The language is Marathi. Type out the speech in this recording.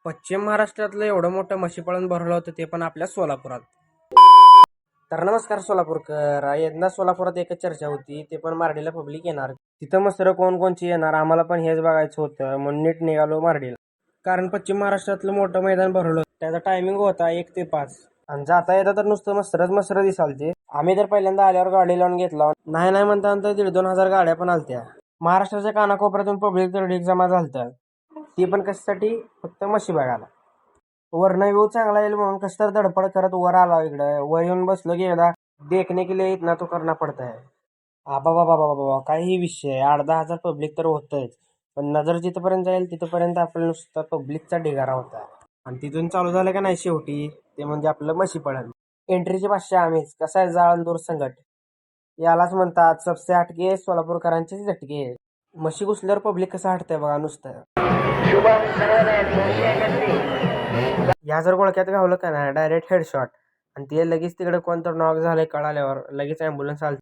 पश्चिम महाराष्ट्रातलं एवढं मोठं म्हशीपालन भरलं होतं ते पण आपल्या सोलापुरात. तर नमस्कार सोलापूरकर. यंदा सोलापुरात एकच चर्चा होती, ते पण मार्डीला पब्लिक येणार. तिथं मस्त कोणकोणची येणार आम्हाला पण हेच बघायचं होतं, म्हणून नीट निघालो मार्डीला. कारण पश्चिम महाराष्ट्रातलं मोठं मैदान भरलं होतं, त्याचा टायमिंग होता 1 ते 5 आणि जाता येता तर नुसतं मसरच दिसालते. आम्ही तर पहिल्यांदा आल्यावर गाडी लावून घेतला, नाही म्हणता 1,500-2,000 हजार गाड्या पण आलत्या. महाराष्ट्राच्या कानाकोपऱ्यातून पब्लिक तर ढीग जमा झालतं, ती पण कशासाठी? फक्त म्हशी बघायला. वरनं व्ह्यू चांगला येईल म्हणून कसं तर धडपड करत वर आला. इकडं वर येऊन बसलो की एकदा देखने के लिए इतना तो करना पडता है. आबा बाबा बाबा बाबा काही विषय 8-10 हजार पब्लिक तर होतंच, पण नजर जिथपर्यंत जाईल तिथपर्यंत आपल्याला नुसता पब्लिकचा ढिगारा होता. आणि तिथून चालू झालं का नाही शेवटी ते म्हणजे आपलं म्हशी पळण. एंट्रीची भाषा आम्हीच, कसा आहे जाळंदूर संघट, यालाच म्हणतात सबसे हटके सोलापूरकरांचेच झटके. म्हशी घुसल्यावर पब्लिक कसं हटतंय बघा नुसतं. या जर गोळक्यात घावलं का नाही डायरेक्ट हेडशॉट, आणि ते लगेच तिकडे कोणतं नॉक झालंय कळाल्यावर लगेच ॲम्ब्युलन्स आली.